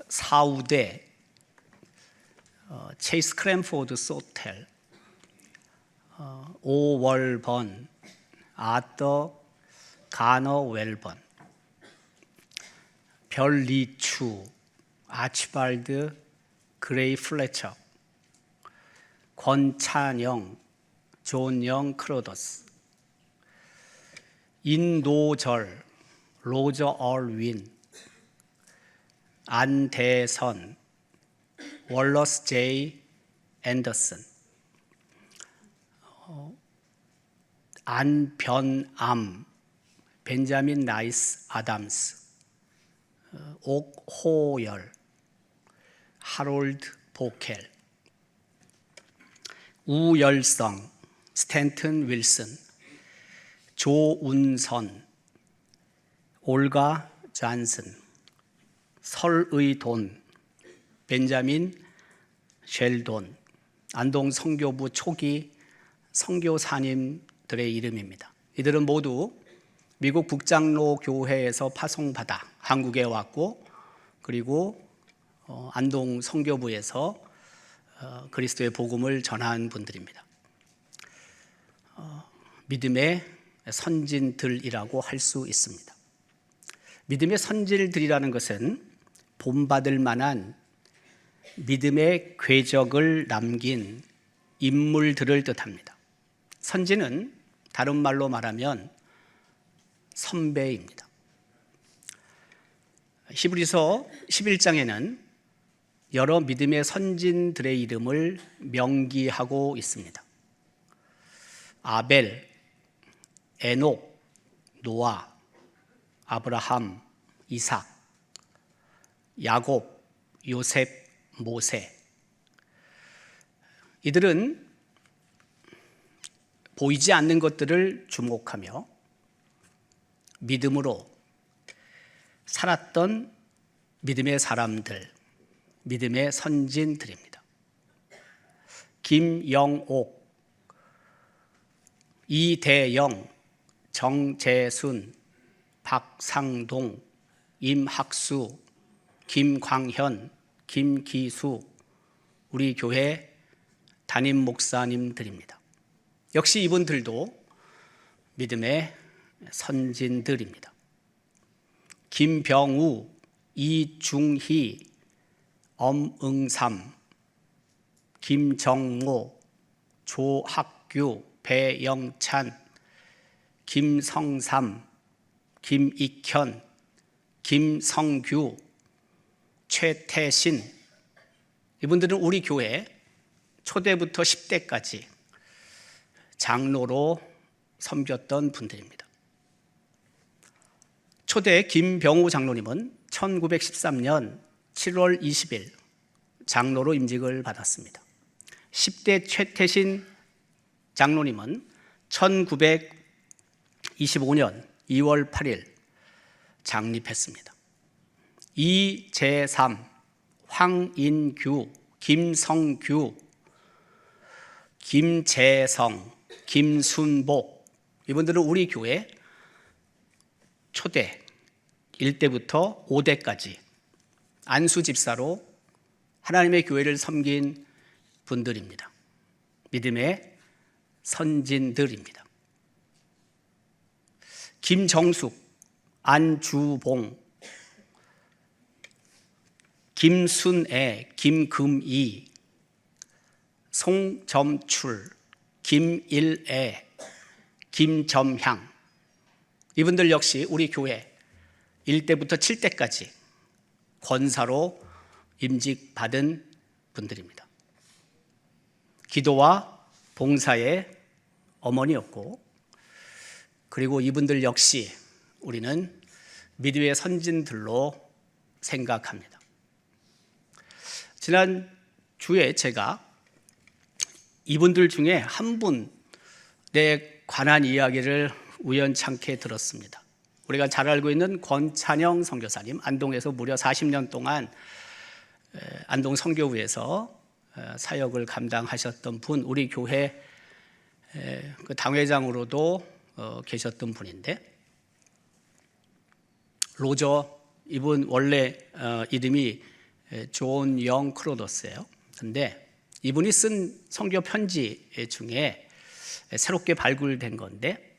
사우대, 체이스 크랜포드 소텔, 오월번, 아더 가너 웰번, 별리추, 아치발드 그레이 플래처, 권찬영, 존영 크로더스, 인도절, 로저 얼윈, 안대선, 월러스 제이 앤더슨, 안변암, 벤자민 나이스 아담스, 옥호열, 하롤드 보켈, 우열성, 스탠튼 윌슨, 조운선, 올가 잔슨, 설의돈, 벤자민 쉘돈, 안동 선교부 초기 선교사님들의 이름입니다. 이들은 모두 미국 북장로 교회에서 파송받아 한국에 왔고, 그리고 안동 선교부에서 그리스도의 복음을 전한 분들입니다. 믿음의 선진들이라고 할 수 있습니다. 믿음의 선진들이라는 것은 본받을 만한 믿음의 궤적을 남긴 인물들을 뜻합니다. 선진은 다른 말로 말하면 선배입니다. 히브리서 11장에는 여러 믿음의 선진들의 이름을 명기하고 있습니다. 아벨, 에녹, 노아, 아브라함, 이삭, 야곱, 요셉, 모세. 이들은 보이지 않는 것들을 주목하며 믿음으로 살았던 믿음의 사람들, 믿음의 선진들입니다. 김영옥, 이대영, 정재순, 박상동, 임학수, 김광현, 김기수, 우리 교회 담임 목사님들입니다. 역시 이분들도 믿음의 선진들입니다. 김병우, 이중희, 엄응삼, 김정모, 조학규, 배영찬, 김성삼, 김익현, 김성규, 최태신, 이분들은 우리 교회 초대부터 10대까지 장로로 섬겼던 분들입니다. 초대 김병우 장로님은 1913년 7월 20일 장로로 임직을 받았습니다. 10대 최태신 장로님은 1925년 2월 8일 장립했습니다. 이재삼, 황인규, 김성규, 김재성, 김순복, 이분들은 우리 교회 초대 1대부터 5대까지 안수 집사로 하나님의 교회를 섬긴 분들입니다. 믿음의 선진들입니다. 김정숙, 안주봉, 김순애, 김금희, 송점출, 김일애, 김점향, 이분들 역시 우리 교회 1대부터 7대까지 권사로 임직받은 분들입니다. 기도와 봉사의 어머니였고, 그리고 이분들 역시 우리는 믿음의 선진들로 생각합니다. 지난 주에 제가 이분들 중에 한 분에 관한 이야기를 우연찮게 들었습니다. 우리가 잘 알고 있는 권찬영 선교사님, 안동에서 무려 40년 동안 안동 선교부에서 사역을 감당하셨던 분, 우리 교회 그 당회장으로도 계셨던 분인데, 로저, 이분 원래 이름이 존 영 크로더스예요. 근데 이분이 쓴 성교 편지 중에 새롭게 발굴된 건데,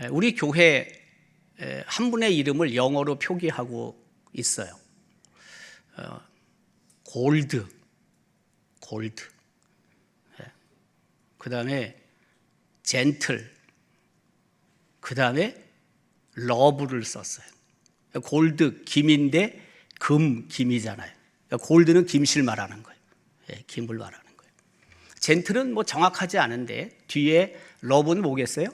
우리 교회 한 분의 이름을 영어로 표기하고 있어요. 골드. 그 다음에 젠틀. 그 다음에 러브를 썼어요. 골드, 김인데 김이잖아요. 골드는 김실 말하는 거예요. 김을 말하는 거예요. 젠틀은 뭐 정확하지 않은데 뒤에 러브는 뭐겠어요?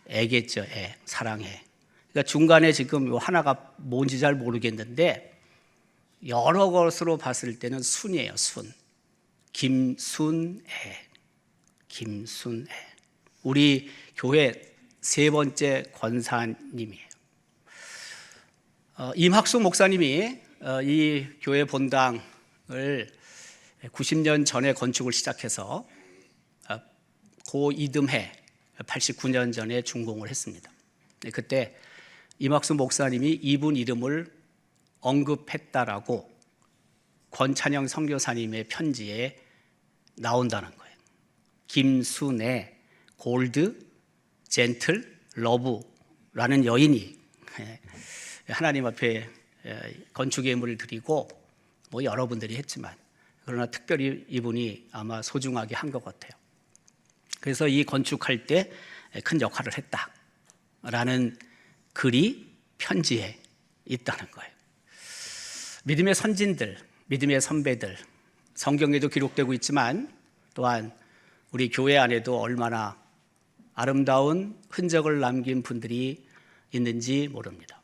애겠죠. 애, 사랑해. 그러니까 중간에 지금 하나가 뭔지 잘 모르겠는데 여러 것으로 봤을 때는 순이에요. 순. 김순애. 우리 교회 세 번째 권사님이에요. 임학수 목사님이 이 교회 본당을 90년 전에 건축을 시작해서 고 이듬해 89년 전에 준공을 했습니다. 그때 임학수 목사님이 이분 이름을 언급했다라고 권찬영 선교사님의 편지에 나온다는 거예요. 김순애, 골드, 젠틀, 러브라는 여인이 하나님 앞에 건축 예물을 드리고 뭐 여러분들이 했지만, 그러나 특별히 이분이 아마 소중하게 한 것 같아요. 그래서 이 건축할 때 큰 역할을 했다라는 글이 편지에 있다는 거예요. 믿음의 선진들, 믿음의 선배들, 성경에도 기록되고 있지만 또한 우리 교회 안에도 얼마나 아름다운 흔적을 남긴 분들이 있는지 모릅니다.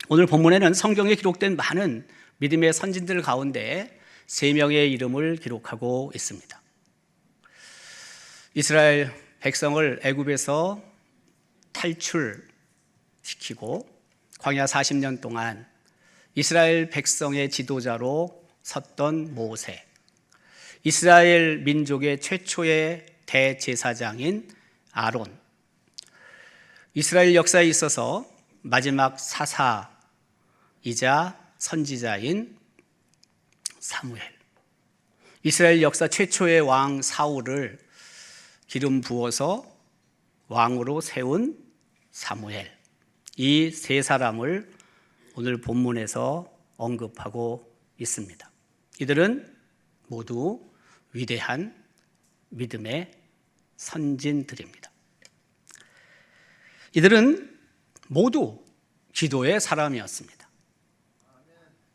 오늘 본문에는 성경에 기록된 많은 믿음의 선진들 가운데 3명의 이름을 기록하고 있습니다. 이스라엘 백성을 애굽에서 탈출시키고 광야 40년 동안 이스라엘 백성의 지도자로 섰던 모세, 이스라엘 민족의 최초의 대제사장인 아론, 이스라엘 역사에 있어서 마지막 사사이자 선지자인 사무엘, 이스라엘 역사 최초의 왕 사울을 기름 부어서 왕으로 세운 사무엘, 이 세 사람을 오늘 본문에서 언급하고 있습니다. 이들은 모두 위대한 믿음의 선진들입니다. 이들은 모두 기도의 사람이었습니다.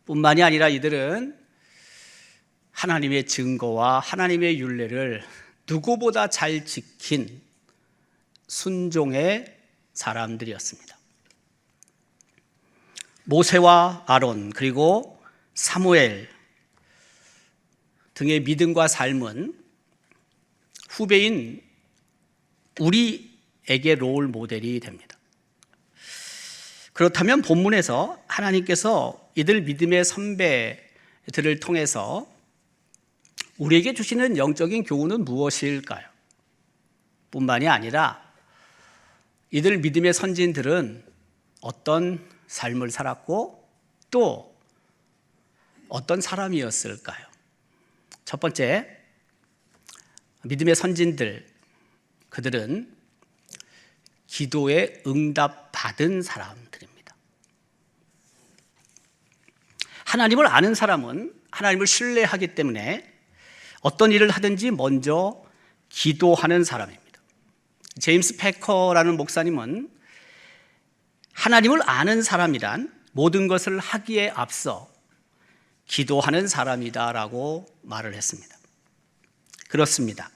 뿐만이 아니라 이들은 하나님의 증거와 하나님의 율례를 누구보다 잘 지킨 순종의 사람들이었습니다. 모세와 아론 그리고 사무엘 등의 믿음과 삶은 후배인 우리에게 롤 모델이 됩니다. 그렇다면 본문에서 하나님께서 이들 믿음의 선배들을 통해서 우리에게 주시는 영적인 교훈은 무엇일까요? 뿐만이 아니라 이들 믿음의 선진들은 어떤 삶을 살았고 또 어떤 사람이었을까요? 첫 번째, 믿음의 선진들, 그들은 기도에 응답받은 사람들입니다. 하나님을 아는 사람은 하나님을 신뢰하기 때문에 어떤 일을 하든지 먼저 기도하는 사람입니다. 제임스 패커라는 목사님은 하나님을 아는 사람이란 모든 것을 하기에 앞서 기도하는 사람이다라고 말을 했습니다. 그렇습니다.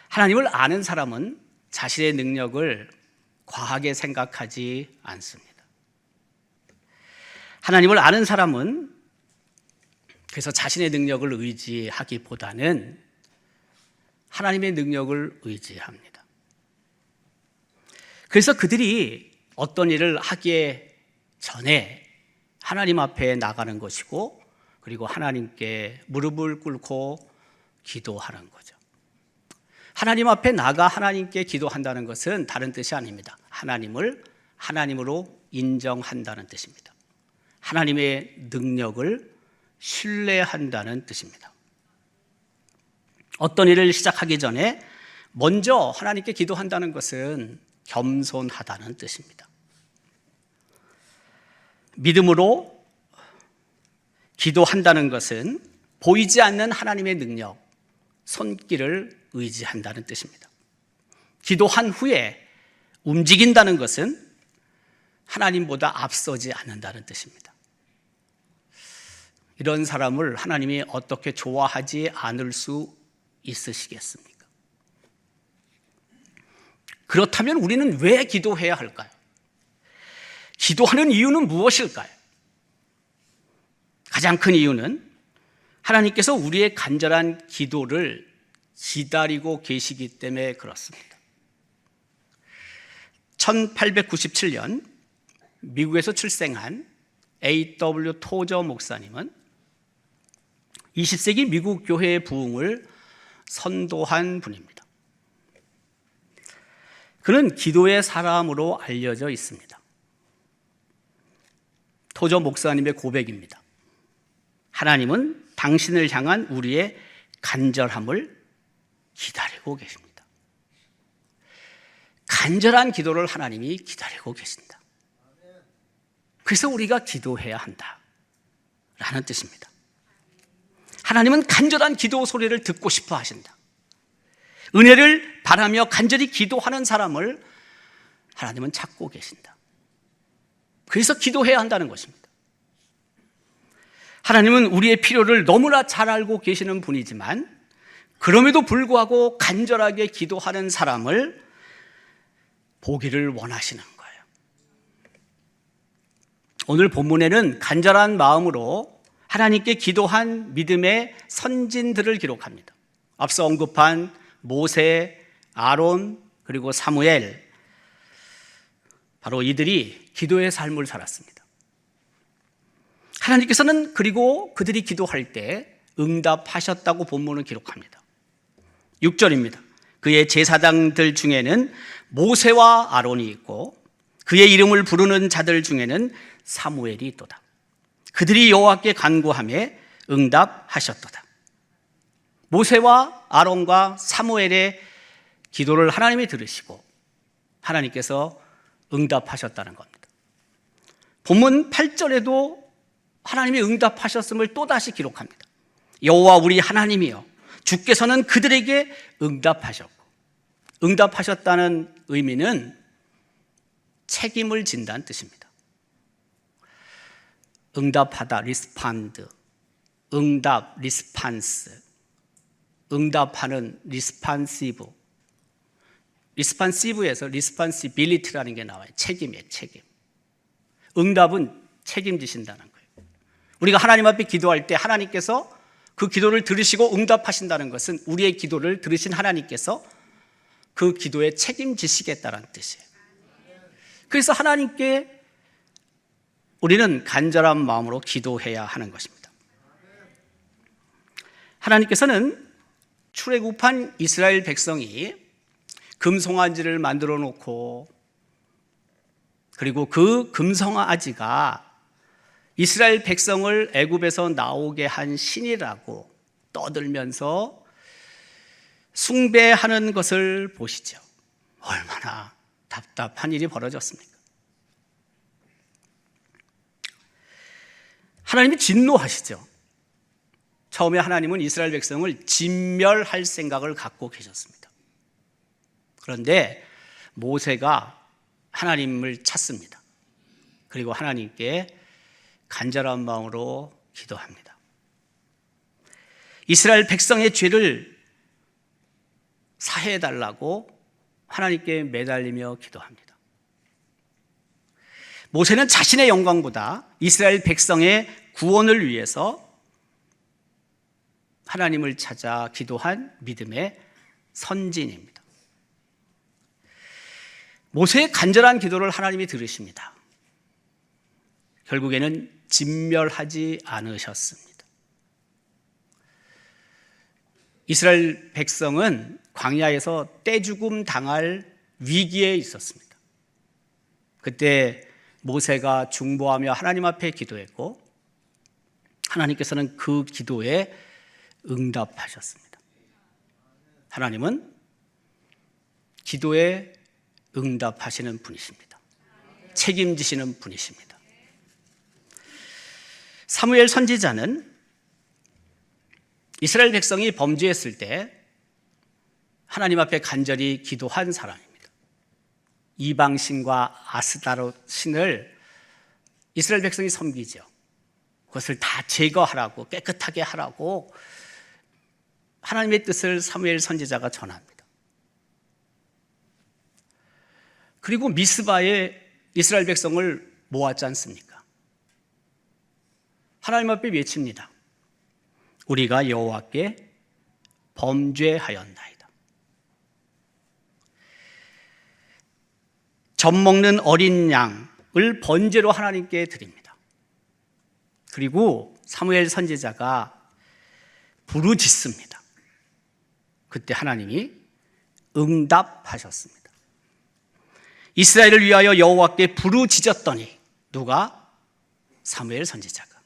하나님을 아는 사람은 자신의 능력을 과하게 생각하지 않습니다. 하나님을 아는 사람은 그래서 자신의 능력을 의지하기보다는 하나님의 능력을 의지합니다. 그래서 그들이 어떤 일을 하기에 전에 하나님 앞에 나가는 것이고, 그리고 하나님께 무릎을 꿇고 기도하는 거죠. 하나님 앞에 나가 하나님께 기도한다는 것은 다른 뜻이 아닙니다. 하나님을 하나님으로 인정한다는 뜻입니다. 하나님의 능력을 신뢰한다는 뜻입니다. 어떤 일을 시작하기 전에 먼저 하나님께 기도한다는 것은 겸손하다는 뜻입니다. 믿음으로 기도한다는 것은 보이지 않는 하나님의 능력, 손길을 의지한다는 뜻입니다. 기도한 후에 움직인다는 것은 하나님보다 앞서지 않는다는 뜻입니다. 이런 사람을 하나님이 어떻게 좋아하지 않을 수 있으시겠습니까? 그렇다면 우리는 왜 기도해야 할까요? 기도하는 이유는 무엇일까요? 가장 큰 이유는 하나님께서 우리의 간절한 기도를 기다리고 계시기 때문에 그렇습니다. 1897년 미국에서 출생한 A.W. 토저 목사님은 20세기 미국 교회의 부흥을 선도한 분입니다. 그는 기도의 사람으로 알려져 있습니다. 토저 목사님의 고백입니다. 하나님은 당신을 향한 우리의 간절함을 기다리고 계십니다. 간절한 기도를 하나님이 기다리고 계신다. 그래서 우리가 기도해야 한다 라는 뜻입니다. 하나님은 간절한 기도 소리를 듣고 싶어 하신다. 은혜를 바라며 간절히 기도하는 사람을 하나님은 찾고 계신다. 그래서 기도해야 한다는 것입니다. 하나님은 우리의 필요를 너무나 잘 알고 계시는 분이지만 그럼에도 불구하고 간절하게 기도하는 사람을 보기를 원하시는 거예요. 오늘 본문에는 간절한 마음으로 하나님께 기도한 믿음의 선진들을 기록합니다. 앞서 언급한 모세, 아론, 그리고 사무엘, 바로 이들이 기도의 삶을 살았습니다. 하나님께서는 그리고 그들이 기도할 때 응답하셨다고 본문은 기록합니다. 6절입니다. 그의 제사장들 중에는 모세와 아론이 있고 그의 이름을 부르는 자들 중에는 사무엘이 있도다. 그들이 여호와께 간구하며 응답하셨도다. 모세와 아론과 사무엘의 기도를 하나님이 들으시고 하나님께서 응답하셨다는 겁니다. 본문 8절에도 하나님이 응답하셨음을 또다시 기록합니다. 여호와 우리 하나님이여 주께서는 그들에게 응답하셨고, 응답하셨다는 의미는 책임을 진다는 뜻입니다. 응답하다, 리스판드, 응답, 리스판스, 응답하는 리스판시브, 리스판시브에서 리스판시빌리티라는 게 나와요. 책임이에요, 책임. 응답은 책임지신다는 거예요. 우리가 하나님 앞에 기도할 때 하나님께서 그 기도를 들으시고 응답하신다는 것은 우리의 기도를 들으신 하나님께서 그 기도에 책임지시겠다는 뜻이에요. 그래서 하나님께 우리는 간절한 마음으로 기도해야 하는 것입니다. 하나님께서는 출애굽한 이스라엘 백성이 금송아지를 만들어 놓고 그리고 그 금송아지가 이스라엘 백성을 애굽에서 나오게 한 신이라고 떠들면서 숭배하는 것을 보시죠. 얼마나 답답한 일이 벌어졌습니까? 하나님이 진노하시죠. 처음에 하나님은 이스라엘 백성을 진멸할 생각을 갖고 계셨습니다. 그런데 모세가 하나님을 찾습니다. 그리고 하나님께 간절한 마음으로 기도합니다. 이스라엘 백성의 죄를 사해달라고 하나님께 매달리며 기도합니다. 모세는 자신의 영광보다 이스라엘 백성의 구원을 위해서 하나님을 찾아 기도한 믿음의 선진입니다. 모세의 간절한 기도를 하나님이 들으십니다. 결국에는 진멸하지 않으셨습니다. 이스라엘 백성은 광야에서 떼죽음 당할 위기에 있었습니다. 그때 모세가 중보하며 하나님 앞에 기도했고 하나님께서는 그 기도에 응답하셨습니다. 하나님은 기도에 응답하시는 분이십니다. 책임지시는 분이십니다. 사무엘 선지자는 이스라엘 백성이 범죄했을 때 하나님 앞에 간절히 기도한 사람입니다. 이방신과 아스타롯 신을 이스라엘 백성이 섬기죠. 그것을 다 제거하라고, 깨끗하게 하라고 하나님의 뜻을 사무엘 선지자가 전합니다. 그리고 미스바에 이스라엘 백성을 모았지 않습니까? 하나님 앞에 외칩니다. 우리가 여호와께 범죄하였나이다. 젖 먹는 어린 양을 번제로 하나님께 드립니다. 그리고 사무엘 선지자가 부르짖습니다. 그때 하나님이 응답하셨습니다. 이스라엘을 위하여 여호와께 부르짖었더니 누가? 사무엘 선지자가.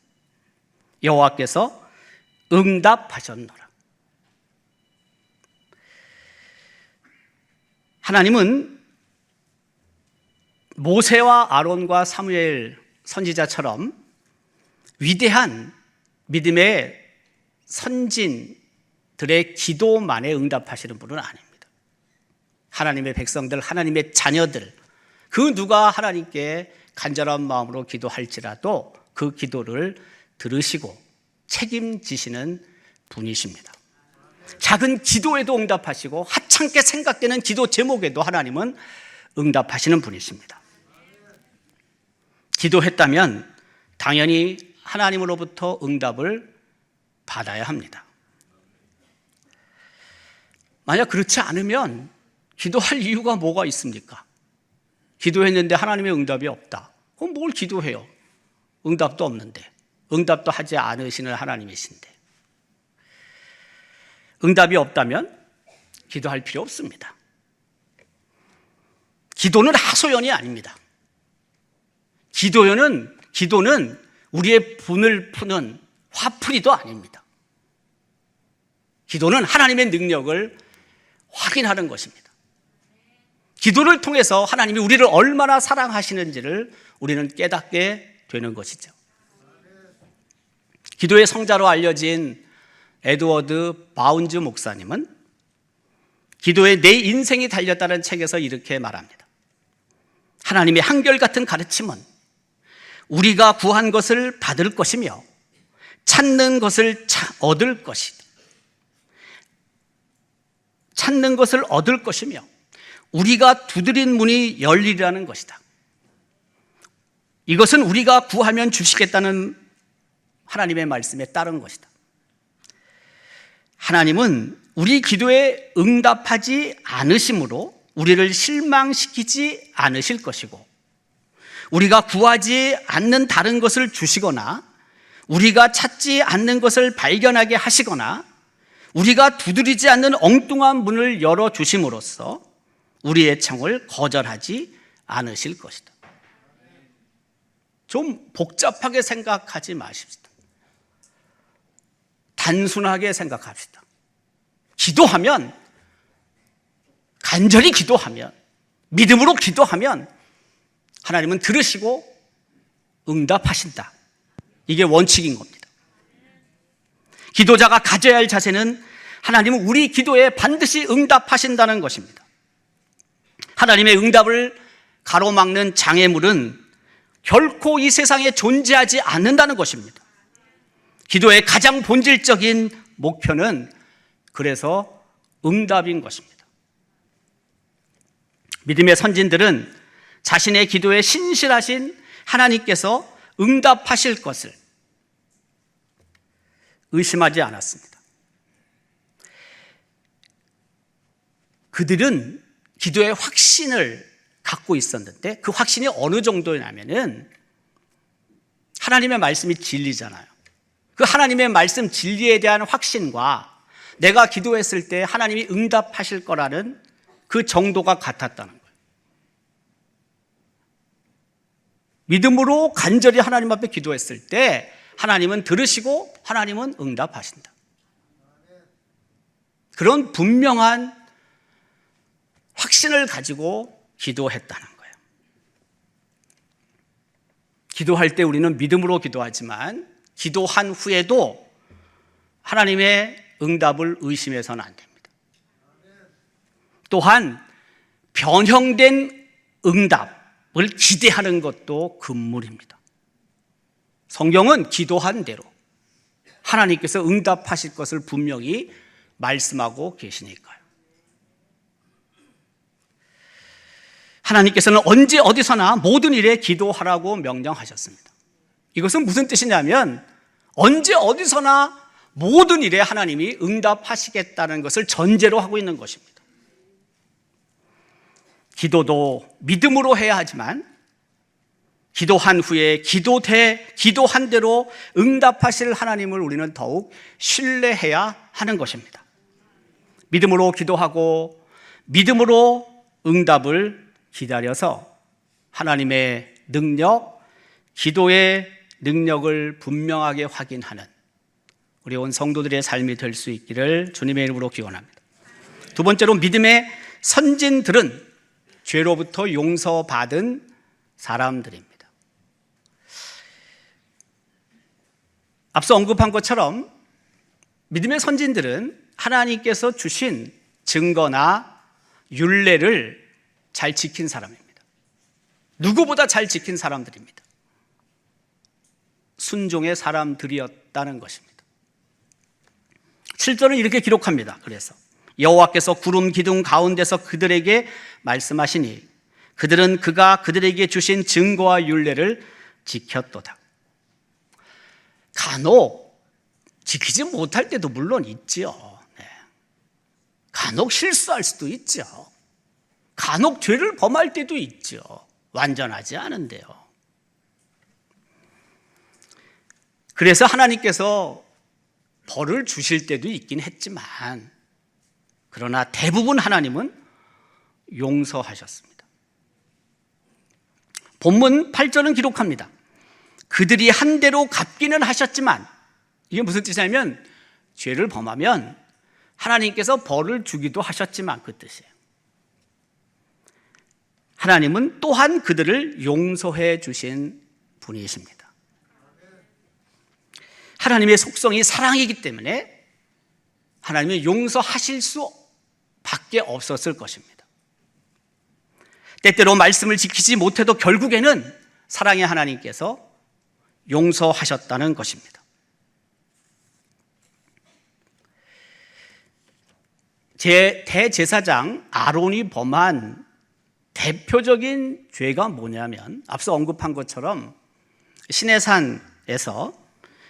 여호와께서 응답하셨노라. 하나님은 모세와 아론과 사무엘 선지자처럼 위대한 믿음의 선진들의 기도만에 응답하시는 분은 아닙니다. 하나님의 백성들, 하나님의 자녀들, 그 누가 하나님께 간절한 마음으로 기도할지라도 그 기도를 들으시고 책임지시는 분이십니다. 작은 기도에도 응답하시고 하찮게 생각되는 기도 제목에도 하나님은 응답하시는 분이십니다. 기도했다면 당연히 하나님으로부터 응답을 받아야 합니다. 만약 그렇지 않으면 기도할 이유가 뭐가 있습니까? 기도했는데 하나님의 응답이 없다. 그럼 뭘 기도해요? 응답도 없는데, 응답도 하지 않으시는 하나님이신데. 응답이 없다면 기도할 필요 없습니다. 기도는 하소연이 아닙니다. 기도는 우리의 분을 푸는 화풀이도 아닙니다. 기도는 하나님의 능력을 확인하는 것입니다. 기도를 통해서 하나님이 우리를 얼마나 사랑하시는지를 우리는 깨닫게 되는 것이죠. 기도의 성자로 알려진 에드워드 바운즈 목사님은 기도에 내 인생이 달렸다는 책에서 이렇게 말합니다. 하나님의 한결같은 가르침은 우리가 구한 것을 받을 것이며 찾는 것을 얻을 것이다. 찾는 것을 얻을 것이며 우리가 두드린 문이 열리리라는 것이다. 이것은 우리가 구하면 주시겠다는 하나님의 말씀에 따른 것이다. 하나님은 우리 기도에 응답하지 않으심으로 우리를 실망시키지 않으실 것이고 우리가 구하지 않는 다른 것을 주시거나 우리가 찾지 않는 것을 발견하게 하시거나 우리가 두드리지 않는 엉뚱한 문을 열어주심으로써 우리의 청을 거절하지 않으실 것이다. 좀 복잡하게 생각하지 마십시다. 단순하게 생각합시다. 기도하면, 간절히 기도하면, 믿음으로 기도하면 하나님은 들으시고 응답하신다. 이게 원칙인 겁니다. 기도자가 가져야 할 자세는 하나님은 우리 기도에 반드시 응답하신다는 것입니다. 하나님의 응답을 가로막는 장애물은 결코 이 세상에 존재하지 않는다는 것입니다. 기도의 가장 본질적인 목표는 그래서 응답인 것입니다. 믿음의 선진들은 자신의 기도에 신실하신 하나님께서 응답하실 것을 의심하지 않았습니다. 그들은 기도의 확신을 갖고 있었는데 그 확신이 어느 정도냐면은 하나님의 말씀이 진리잖아요. 그 하나님의 말씀 진리에 대한 확신과 내가 기도했을 때 하나님이 응답하실 거라는 그 정도가 같았다는 거예요. 믿음으로 간절히 하나님 앞에 기도했을 때 하나님은 들으시고 하나님은 응답하신다. 그런 분명한 확신을 가지고 기도했다는 거예요. 기도할 때 우리는 믿음으로 기도하지만 기도한 후에도 하나님의 응답을 의심해서는 안 됩니다. 또한 변형된 응답을 기대하는 것도 금물입니다. 성경은 기도한 대로 하나님께서 응답하실 것을 분명히 말씀하고 계시니까요. 하나님께서는 언제 어디서나 모든 일에 기도하라고 명령하셨습니다. 이것은 무슨 뜻이냐면 언제 어디서나 모든 일에 하나님이 응답하시겠다는 것을 전제로 하고 있는 것입니다. 기도도 믿음으로 해야 하지만 기도한 후에 기도한 대로 응답하실 하나님을 우리는 더욱 신뢰해야 하는 것입니다. 믿음으로 기도하고 믿음으로 응답을 기다려서 하나님의 능력, 기도의 능력을 분명하게 확인하는 우리 온 성도들의 삶이 될 수 있기를 주님의 이름으로 기원합니다. 두 번째로 믿음의 선진들은 죄로부터 용서받은 사람들입니다. 앞서 언급한 것처럼 믿음의 선진들은 하나님께서 주신 증거나 율례를 잘 지킨 사람입니다. 누구보다 잘 지킨 사람들입니다. 순종의 사람들이었다는 것입니다. 7절은 이렇게 기록합니다. 그래서 여호와께서 구름 기둥 가운데서 그들에게 말씀하시니 그들은 그가 그들에게 주신 증거와 율례를 지켰도다. 간혹 지키지 못할 때도 물론 있지요. 간혹 실수할 수도 있죠. 간혹 죄를 범할 때도 있죠. 완전하지 않은데요. 그래서 하나님께서 벌을 주실 때도 있긴 했지만 그러나 대부분 하나님은 용서하셨습니다. 본문 8절은 기록합니다. 그들이 한 대로 갚기는 하셨지만, 이게 무슨 뜻이냐면 죄를 범하면 하나님께서 벌을 주기도 하셨지만 그 뜻이에요. 하나님은 또한 그들을 용서해 주신 분이십니다. 하나님의 속성이 사랑이기 때문에 하나님은 용서하실 수밖에 없었을 것입니다. 때때로 말씀을 지키지 못해도 결국에는 사랑의 하나님께서 용서하셨다는 것입니다. 대제사장 아론이 범한 대표적인 죄가 뭐냐면 앞서 언급한 것처럼 시내산에서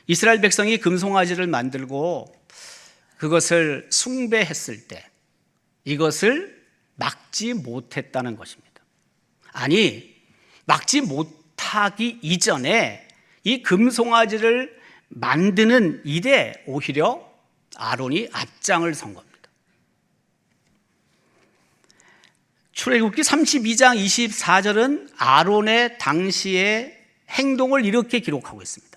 이스라엘 백성이 금송아지를 만들고 그것을 숭배했을 때 이것을 막지 못했다는 것입니다. 아니, 막지 못하기 이전에 이 금송아지를 만드는 일에 오히려 아론이 앞장을 선 겁니다. 출애굽기 32장 24절은 아론의 당시의 행동을 이렇게 기록하고 있습니다.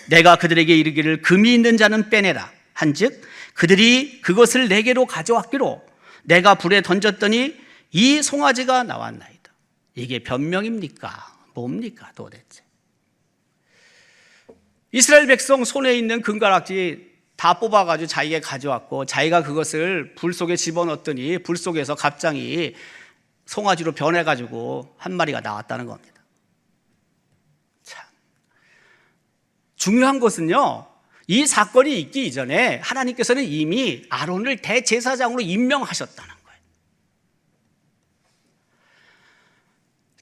내가 그들에게 이르기를 금이 있는 자는 빼내라 한즉 그들이 그것을 내게로 가져왔기로 내가 불에 던졌더니 이 송아지가 나왔나이다. 이게 변명입니까? 뭡니까 도대체? 이스라엘 백성 손에 있는 금가락지 다 뽑아가지고 자기가 가져왔고 자기가 그것을 불 속에 집어넣었더니 불 속에서 갑자기 송아지로 변해가지고 한 마리가 나왔다는 겁니다. 참 중요한 것은요, 이 사건이 있기 이전에 하나님께서는 이미 아론을 대제사장으로 임명하셨다는 거예요.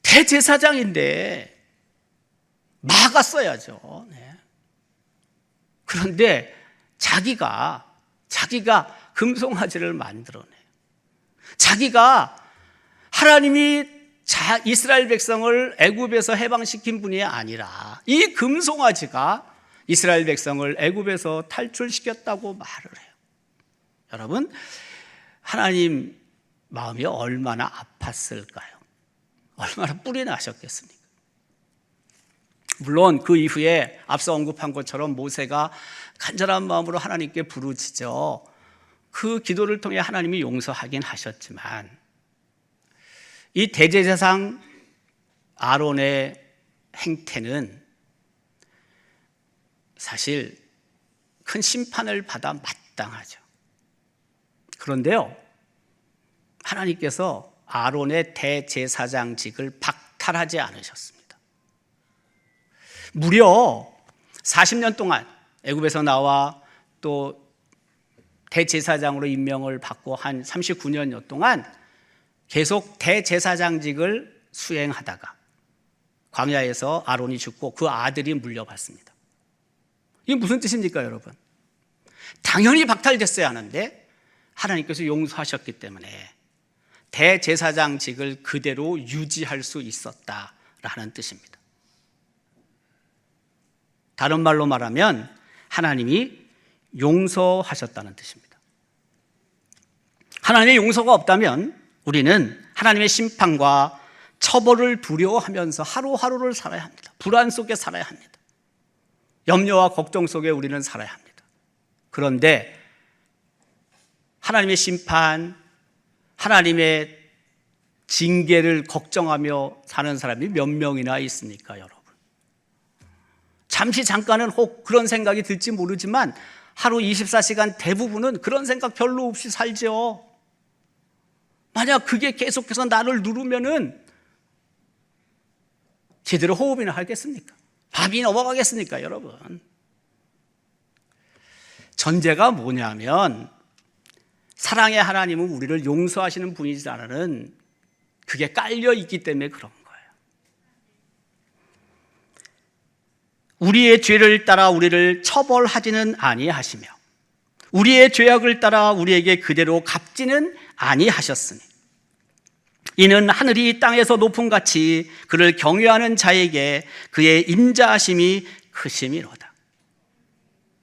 대제사장인데 막았어야죠. 네. 그런데 자기가 금송아지를 만들어내요. 자기가 하나님이 이스라엘 백성을 애굽에서 해방시킨 분이 아니라 이 금송아지가 이스라엘 백성을 애굽에서 탈출시켰다고 말을 해요. 여러분, 하나님 마음이 얼마나 아팠을까요? 얼마나 뿔이 나셨겠습니까? 물론 그 이후에 앞서 언급한 것처럼 모세가 간절한 마음으로 하나님께 부르짖어 그 기도를 통해 하나님이 용서하긴 하셨지만, 이 대제사장 아론의 행태는 사실 큰 심판을 받아 마땅하죠. 그런데요, 하나님께서 아론의 대제사장직을 박탈하지 않으셨습니다. 무려 40년 동안 애굽에서 나와 또 대제사장으로 임명을 받고 한 39년여 동안 계속 대제사장직을 수행하다가 광야에서 아론이 죽고 그 아들이 물려받습니다. 이게 무슨 뜻입니까, 여러분? 당연히 박탈됐어야 하는데 하나님께서 용서하셨기 때문에 대제사장직을 그대로 유지할 수 있었다라는 뜻입니다. 다른 말로 말하면 하나님이 용서하셨다는 뜻입니다. 하나님의 용서가 없다면 우리는 하나님의 심판과 처벌을 두려워하면서 하루하루를 살아야 합니다. 불안 속에 살아야 합니다. 염려와 걱정 속에 우리는 살아야 합니다. 그런데 하나님의 심판, 하나님의 징계를 걱정하며 사는 사람이 몇 명이나 있습니까, 여러분? 잠깐은 혹 그런 생각이 들지 모르지만 하루 24시간 대부분은 그런 생각 별로 없이 살죠. 만약 그게 계속해서 나를 누르면은 제대로 호흡이나 하겠습니까? 밥이 넘어가겠습니까, 여러분? 전제가 뭐냐면 사랑의 하나님은 우리를 용서하시는 분이라는 그게 깔려 있기 때문에 그런 거예요. 우리의 죄를 따라 우리를 처벌하지는 아니하시며 우리의 죄악을 따라 우리에게 그대로 갚지는 아니하셨으니 이는 하늘이 땅에서 높음같이 그를 경외하는 자에게 그의 인자하심이 크심이로다.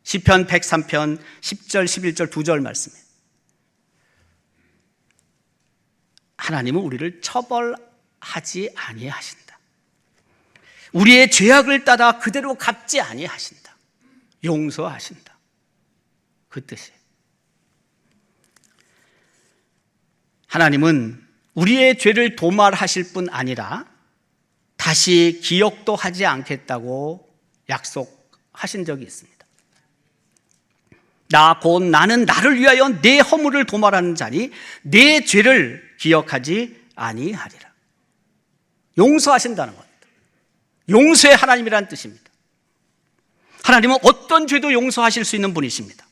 시편 103편 10절 11절 2절 말씀이에요. 하나님은 우리를 처벌하지 아니하신다. 우리의 죄악을 따라 그대로 갚지 아니하신다. 용서하신다. 그 뜻이에요. 하나님은 우리의 죄를 도말하실 뿐 아니라 다시 기억도 하지 않겠다고 약속하신 적이 있습니다. 나 곧 나는 나를 위하여 내 허물을 도말하는 자니 내 죄를 기억하지 아니하리라. 용서하신다는 겁니다. 용서의 하나님이라는 뜻입니다. 하나님은 어떤 죄도 용서하실 수 있는 분이십니다.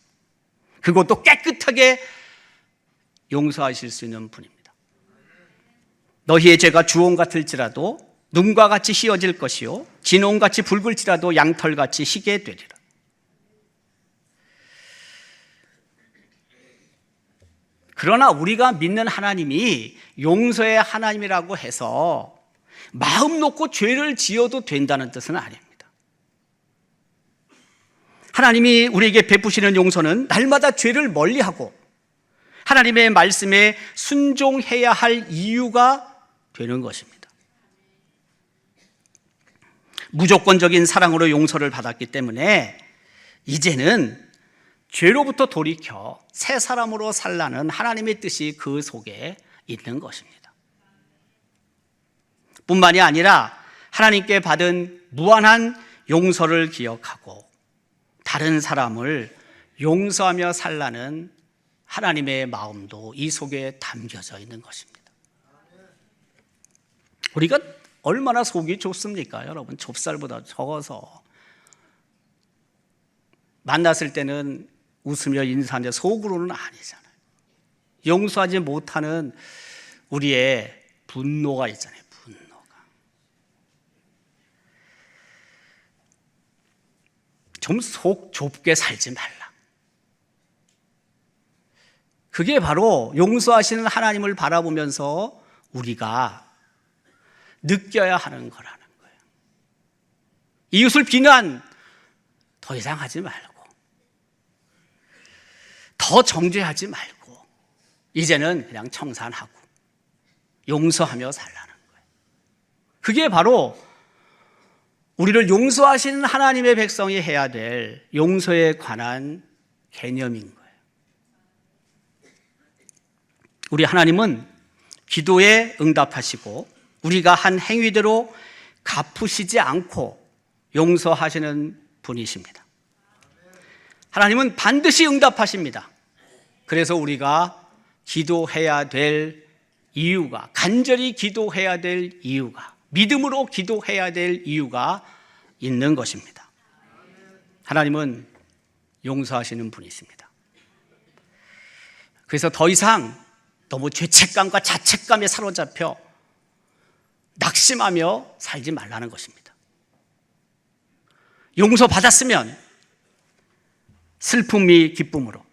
그것도 깨끗하게 용서하실 수 있는 분입니다. 너희의 죄가 주홍 같을지라도 눈과 같이 희어질 것이요 진홍같이 붉을지라도 양털같이 희게 되리라. 그러나 우리가 믿는 하나님이 용서의 하나님이라고 해서 마음 놓고 죄를 지어도 된다는 뜻은 아닙니다. 하나님이 우리에게 베푸시는 용서는 날마다 죄를 멀리하고 하나님의 말씀에 순종해야 할 이유가 되는 것입니다. 무조건적인 사랑으로 용서를 받았기 때문에 이제는 죄로부터 돌이켜 새 사람으로 살라는 하나님의 뜻이 그 속에 있는 것입니다. 뿐만이 아니라 하나님께 받은 무한한 용서를 기억하고 다른 사람을 용서하며 살라는 하나님의 마음도 이 속에 담겨져 있는 것입니다. 우리가 얼마나 속이 좁습니까, 여러분? 좁쌀보다 적어서 만났을 때는 웃으며 인사하는데 속으로는 아니잖아요. 용서하지 못하는 우리의 분노가 있잖아요. 분노가. 좀 속 좁게 살지 말라. 그게 바로 용서하시는 하나님을 바라보면서 우리가 느껴야 하는 거라는 거예요. 이웃을 비난 더 이상 하지 말고 더 정죄하지 말고 이제는 그냥 청산하고 용서하며 살라는 거예요. 그게 바로 우리를 용서하시는 하나님의 백성이 해야 될 용서에 관한 개념인 거예요. 우리 하나님은 기도에 응답하시고 우리가 한 행위대로 갚으시지 않고 용서하시는 분이십니다. 하나님은 반드시 응답하십니다. 그래서 우리가 기도해야 될 이유가, 간절히 기도해야 될 이유가, 믿음으로 기도해야 될 이유가 있는 것입니다. 하나님은 용서하시는 분이십니다. 그래서 더 이상 너무 죄책감과 자책감에 사로잡혀 낙심하며 살지 말라는 것입니다. 용서받았으면 슬픔이 기쁨으로,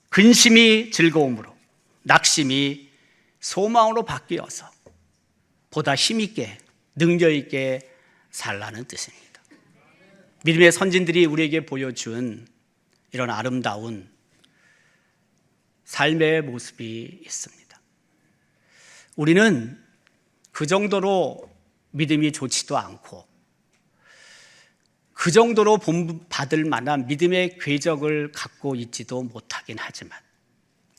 근심이 즐거움으로, 낙심이 소망으로 바뀌어서 보다 힘있게, 능력있게 살라는 뜻입니다. 믿음의 선진들이 우리에게 보여준 이런 아름다운 삶의 모습이 있습니다. 우리는 그 정도로 믿음이 좋지도 않고 그 정도로 본받을 만한 믿음의 궤적을 갖고 있지도 못하긴 하지만,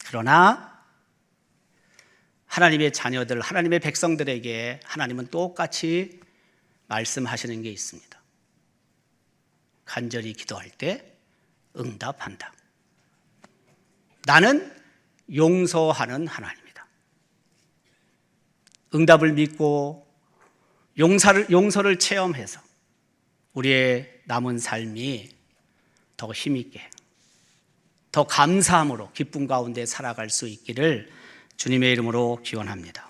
그러나 하나님의 자녀들, 하나님의 백성들에게 하나님은 똑같이 말씀하시는 게 있습니다. 간절히 기도할 때 응답한다. 나는 용서하는 하나님이다. 응답을 믿고 용서를 체험해서 우리의 남은 삶이 더 힘있게, 더 감사함으로 기쁨 가운데 살아갈 수 있기를 주님의 이름으로 기원합니다.